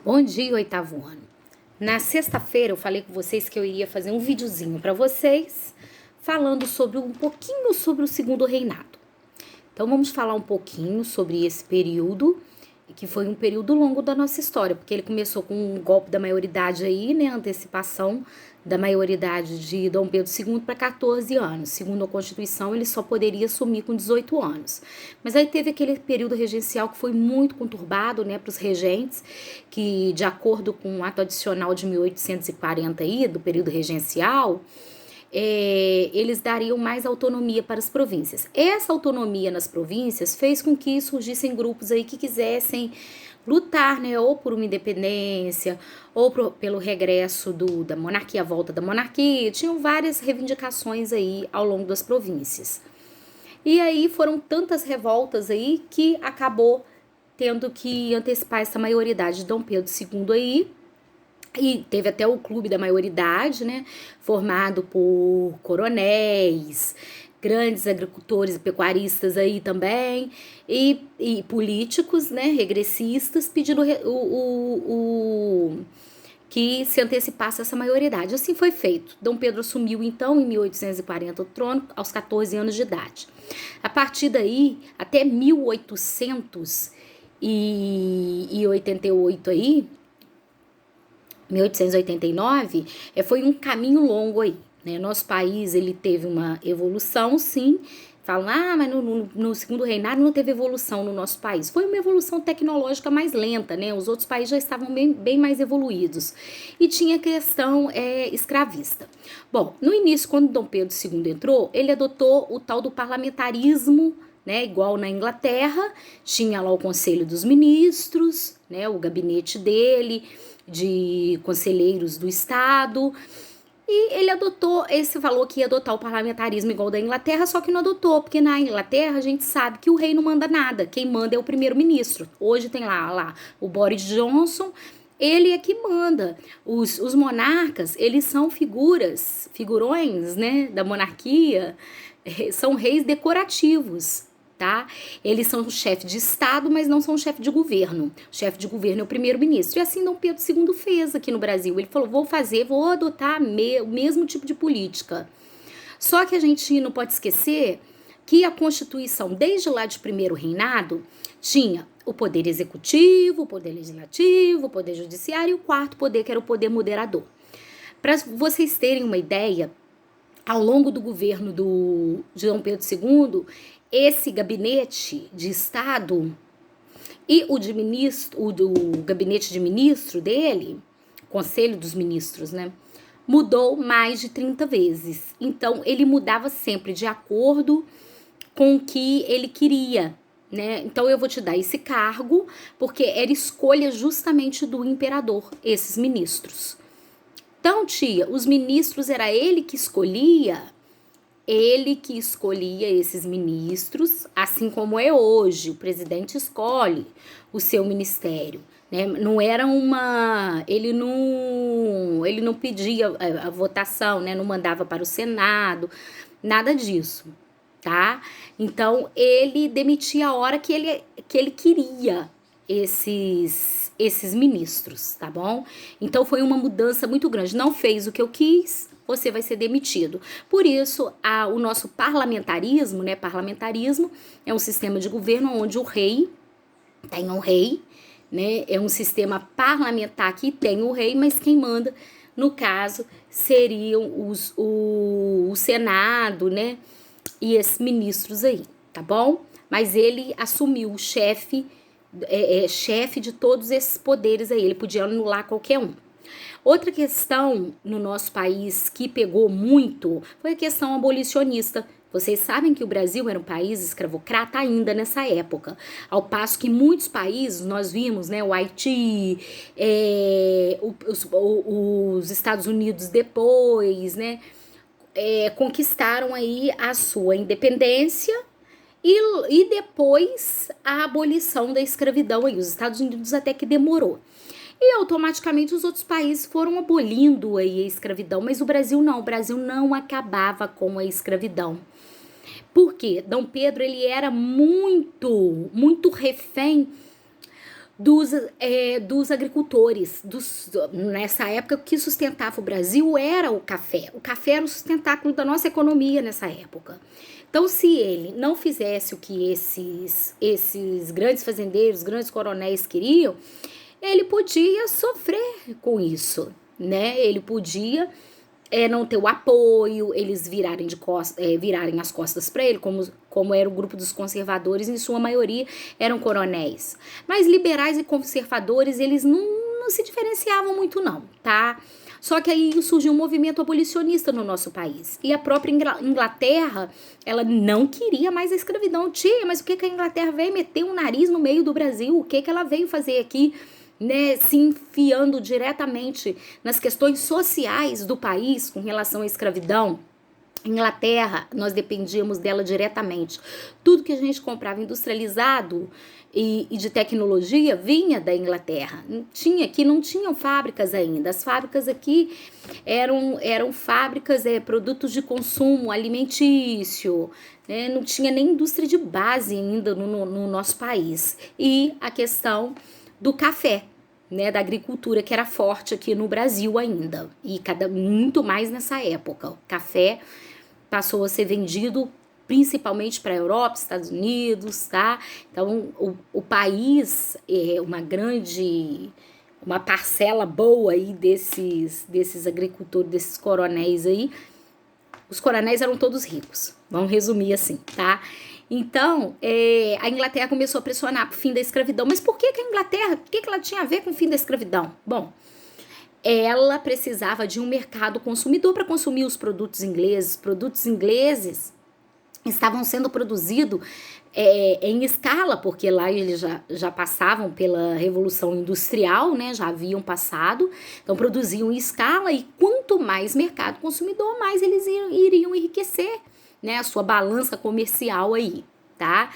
Bom dia, oitavo ano. Na sexta-feira eu falei com vocês que eu iria fazer um videozinho para vocês falando sobre um pouquinho sobre o segundo reinado. Então vamos falar um pouquinho sobre esse período, que foi um período longo da nossa história, porque ele começou com um golpe da maioridade aí, né, antecipação da maioridade de Dom Pedro II para 14 anos. Segundo a Constituição, ele só poderia assumir com 18 anos. Mas aí teve aquele período regencial que foi muito conturbado, né, para os regentes, que de acordo com o ato adicional de 1840 aí, do período regencial, eles dariam mais autonomia para as províncias. Essa autonomia nas províncias fez com que surgissem grupos aí que quisessem lutar, né, ou por uma independência, ou pelo regresso da monarquia, a volta da monarquia. Tinham várias reivindicações aí ao longo das províncias. E aí foram tantas revoltas aí que acabou tendo que antecipar essa maioridade de Dom Pedro II aí. E teve até o clube da maioridade, né, formado por coronéis, grandes agricultores e pecuaristas aí também, e políticos, né, regressistas, pedindo que se antecipasse essa maioridade. Assim foi feito. Dom Pedro assumiu, então, em 1840 o trono, aos 14 anos de idade. A partir daí, até 1888 aí, 1889, foi um caminho longo aí, né? Nosso país, ele teve uma evolução, sim. Falam, mas no segundo reinado não teve evolução no nosso país. Foi uma evolução tecnológica mais lenta, né? Os outros países já estavam bem mais evoluídos. E tinha questão escravista. Bom, no início, quando Dom Pedro II entrou, ele adotou o tal do parlamentarismo, né, igual na Inglaterra, tinha lá o Conselho dos Ministros, né, o gabinete dele, de conselheiros do Estado, e ele adotou esse valor que ia adotar o parlamentarismo igual da Inglaterra, só que não adotou, porque na Inglaterra a gente sabe que o rei não manda nada, quem manda é o primeiro-ministro. Hoje tem lá o Boris Johnson, ele é que manda. Os monarcas, eles são figurões, né, da monarquia, são reis decorativos, tá? Eles são chefe de Estado, mas não são chefe de governo. O chefe de governo é o primeiro-ministro. E assim Dom Pedro II fez aqui no Brasil. Ele falou, vou adotar o mesmo tipo de política. Só que a gente não pode esquecer que a Constituição, desde lá de primeiro reinado, tinha o poder executivo, o poder legislativo, o poder judiciário e o quarto poder, que era o poder moderador. Para vocês terem uma ideia, ao longo do governo de Dom Pedro II, esse gabinete de Estado e o do gabinete de ministro dele, Conselho dos Ministros, né, mudou mais de 30 vezes. Então, ele mudava sempre de acordo com o que ele queria, né? Então, eu vou te dar esse cargo, porque era escolha justamente do imperador, esses ministros. Então, tia, os ministros era ele que escolhia esses ministros, assim como é hoje, o presidente escolhe o seu ministério, né? Não era ele não pedia a votação, né? Não mandava para o Senado, nada disso, tá? Então, ele demitia a hora que ele queria esses ministros, tá bom? Então foi uma mudança muito grande. Não fez o que eu quis, você vai ser demitido. Por isso, o nosso parlamentarismo, né? Parlamentarismo é um sistema de governo onde o rei tem um rei, né? É um sistema parlamentar que tem o rei, mas quem manda, no caso, seriam o Senado, né? E esses ministros aí, tá bom? Mas ele assumiu o chefe de todos esses poderes aí, ele podia anular qualquer um. Outra questão no nosso país que pegou muito foi a questão abolicionista. Vocês sabem que o Brasil era um país escravocrata ainda nessa época, ao passo que muitos países, nós vimos, né, o Haiti, os Estados Unidos depois, né, conquistaram aí a sua independência e depois a abolição da escravidão aí. Os Estados Unidos até que demorou. E automaticamente os outros países foram abolindo aí a escravidão, mas o Brasil não acabava com a escravidão. Por quê? Dom Pedro, ele era muito refém dos agricultores. Nessa época, o que sustentava o Brasil era o café. O café era o sustentáculo da nossa economia nessa época. Então, se ele não fizesse o que esses grandes fazendeiros, grandes coronéis queriam, ele podia sofrer com isso, né? Ele podia não ter o apoio, eles virarem as costas para ele, como era o grupo dos conservadores, em sua maioria eram coronéis. Mas liberais e conservadores, eles não se diferenciavam muito não, tá? Só que aí surgiu um movimento abolicionista no nosso país. E a própria Inglaterra, ela não queria mais a escravidão. Tia, mas o que a Inglaterra veio meter um nariz no meio do Brasil? O que ela veio fazer aqui? Né, se enfiando diretamente nas questões sociais do país com relação à escravidão. Inglaterra, nós dependíamos dela diretamente. Tudo que a gente comprava industrializado e de tecnologia vinha da Inglaterra. Não tinham fábricas ainda. As fábricas aqui eram fábricas, produtos de consumo alimentício, né? Não tinha nem indústria de base ainda no nosso país. E a questão do café, né, da agricultura, que era forte aqui no Brasil ainda, e muito mais nessa época. O café passou a ser vendido principalmente para a Europa, Estados Unidos, tá? Então, o país é uma parcela boa aí desses agricultores, desses coronéis aí. Os coronéis eram todos ricos, vamos resumir assim, tá? Então, a Inglaterra começou a pressionar pro fim da escravidão. Mas por que a Inglaterra, o que ela tinha a ver com o fim da escravidão? Bom, ela precisava de um mercado consumidor para consumir os produtos ingleses. Os produtos ingleses estavam sendo produzidos em escala, porque lá eles já passavam pela Revolução Industrial, né? Já haviam passado, então produziam em escala, e quanto mais mercado consumidor, mais eles iriam enriquecer, né, a sua balança comercial aí, tá?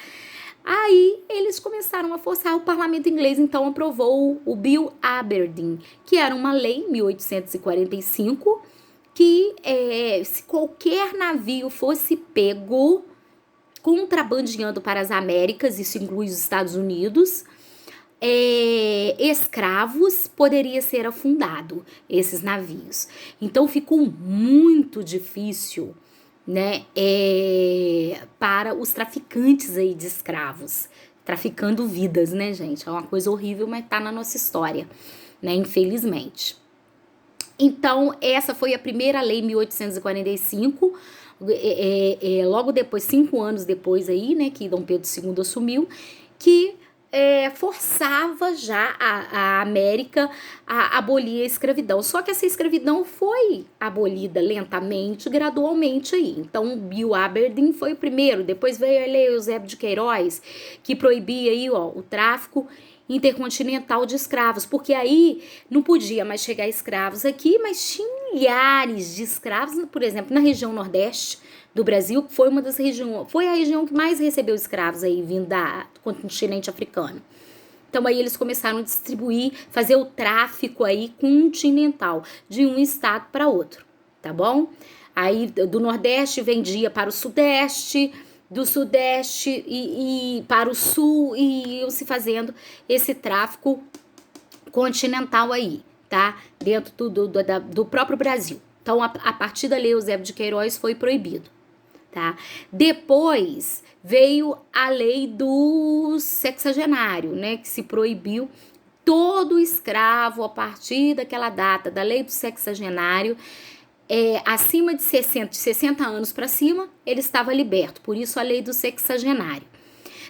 Aí eles começaram a forçar, o parlamento inglês então aprovou o Bill Aberdeen, que era uma lei, 1845, que se qualquer navio fosse pego contrabandeando para as Américas, isso inclui os Estados Unidos, escravos, poderia ser afundado esses navios. Então ficou muito difícil, né, para os traficantes aí de escravos, traficando vidas, né, gente? É uma coisa horrível, mas tá na nossa história, né, infelizmente. Então, essa foi a primeira lei, 1845, logo depois, 5 anos depois aí, né, que Dom Pedro II assumiu, que forçava já a América a abolir a escravidão. Só que essa escravidão foi abolida lentamente, gradualmente aí. Então, Bill Aberdeen foi o primeiro, depois veio a Lei Eusébio de Queiroz, que proibia aí, o tráfico intercontinental de escravos, porque aí não podia mais chegar escravos aqui, mas tinha milhares de escravos, por exemplo, na região nordeste do Brasil, que foi foi a região que mais recebeu escravos aí vindo do continente africano. Então aí eles começaram a distribuir, fazer o tráfico aí continental de um estado para outro, tá bom? Aí do Nordeste vendia para o Sudeste, do Sudeste e para o Sul, e iam se fazendo esse tráfico continental aí, tá? Dentro do próprio Brasil. Então, a partir da Lei Eusébio de Queiroz foi proibido, tá? Depois veio a lei do sexagenário, né? Que se proibiu todo escravo a partir daquela data, da lei do sexagenário, acima de 60 anos para cima, ele estava liberto. Por isso a lei do sexagenário.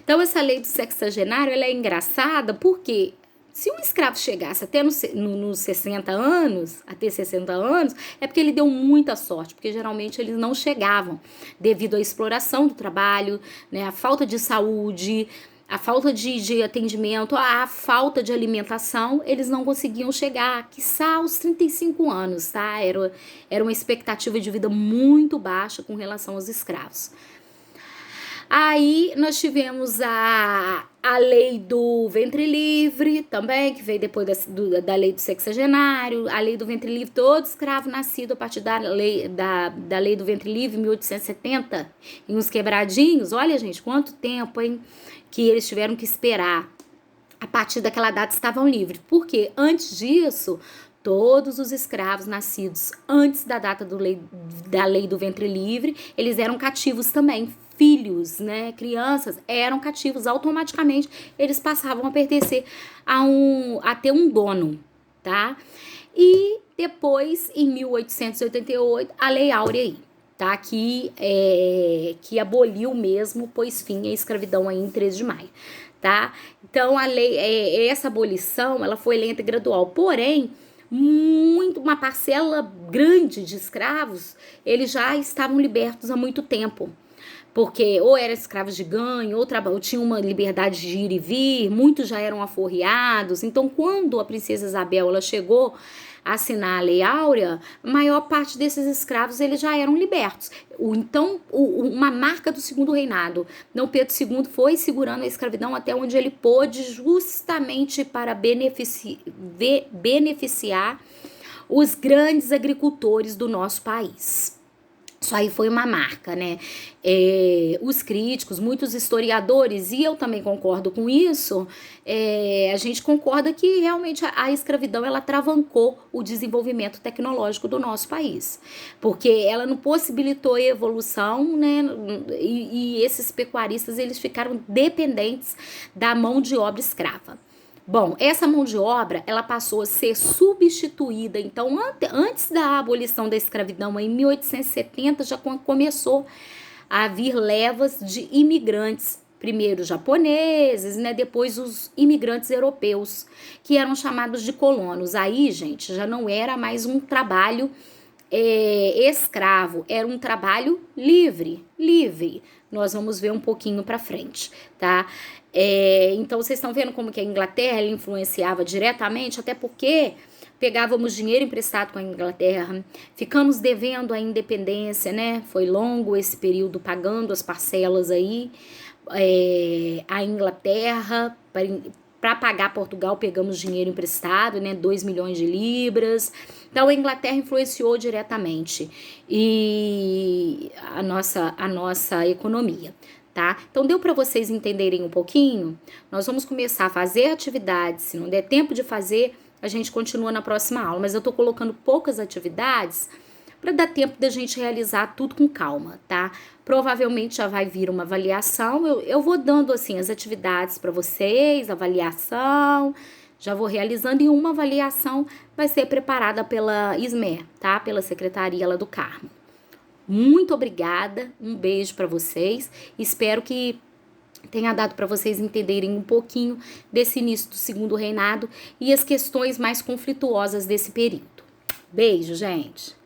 Então, essa lei do sexagenário, ela é engraçada porque se um escravo chegasse até nos 60 anos, até 60 anos, é porque ele deu muita sorte, porque geralmente eles não chegavam devido à exploração do trabalho, né, a falta de saúde, a falta de atendimento, a falta de alimentação, eles não conseguiam chegar, quiçá aos 35 anos, tá? Era uma expectativa de vida muito baixa com relação aos escravos. Aí nós tivemos a lei do ventre livre também, que veio depois da lei do sexagenário. A lei do ventre livre, todo escravo nascido a partir da lei do ventre livre, 1870, e uns quebradinhos. Olha, gente, quanto tempo, hein, que eles tiveram que esperar. a partir daquela data estavam livres. Porque antes disso, todos os escravos nascidos antes da data da lei do ventre livre, eles eram cativos também. Filhos, né, crianças, eram cativos. Automaticamente, eles passavam a pertencer a ter um dono, tá? E depois, em 1888, a Lei Áurea aí, tá? Que aboliu mesmo, pôs fim à escravidão aí em 13 de maio, tá? Então, a lei, essa abolição, ela foi lenta e gradual, porém, uma parcela grande de escravos, eles já estavam libertos há muito tempo, porque ou eram escravos de ganho, ou tinham uma liberdade de ir e vir, muitos já eram aforreados. Então, quando a princesa Isabel ela chegou a assinar a Lei Áurea, a maior parte desses escravos eles já eram libertos. Então, uma marca do segundo reinado, Dom Pedro II foi segurando a escravidão até onde ele pôde, justamente para beneficiar os grandes agricultores do nosso país. Isso aí foi uma marca, né? Os críticos, muitos historiadores, e eu também concordo com isso, a gente concorda que realmente a escravidão ela travancou o desenvolvimento tecnológico do nosso país, porque ela não possibilitou a evolução, né? E esses pecuaristas eles ficaram dependentes da mão de obra escrava. Bom, essa mão de obra, ela passou a ser substituída, então, antes da abolição da escravidão, em 1870, já começou a vir levas de imigrantes, primeiro japoneses, né, depois os imigrantes europeus, que eram chamados de colonos. Aí, gente, já não era mais um trabalho escravo, era um trabalho livre. Nós vamos ver um pouquinho para frente, tá? Então, vocês estão vendo como que a Inglaterra ela influenciava diretamente, até porque pegávamos dinheiro emprestado com a Inglaterra, ficamos devendo a independência, né? Foi longo esse período pagando as parcelas aí, a Inglaterra, para pagar Portugal, pegamos dinheiro emprestado, né? 2 milhões de libras. Então, a Inglaterra influenciou diretamente a nossa economia, tá? Então, deu para vocês entenderem um pouquinho? Nós vamos começar a fazer atividades. Se não der tempo de fazer, a gente continua na próxima aula. Mas eu tô colocando poucas atividades para dar tempo da gente realizar tudo com calma, tá? Provavelmente já vai vir uma avaliação. Eu vou dando, assim, as atividades para vocês, avaliação, já vou realizando, e uma avaliação vai ser preparada pela SMER, tá? Pela Secretaria lá do Carmo. Muito obrigada, um beijo para vocês, espero que tenha dado para vocês entenderem um pouquinho desse início do segundo reinado e as questões mais conflituosas desse período. Beijo, gente!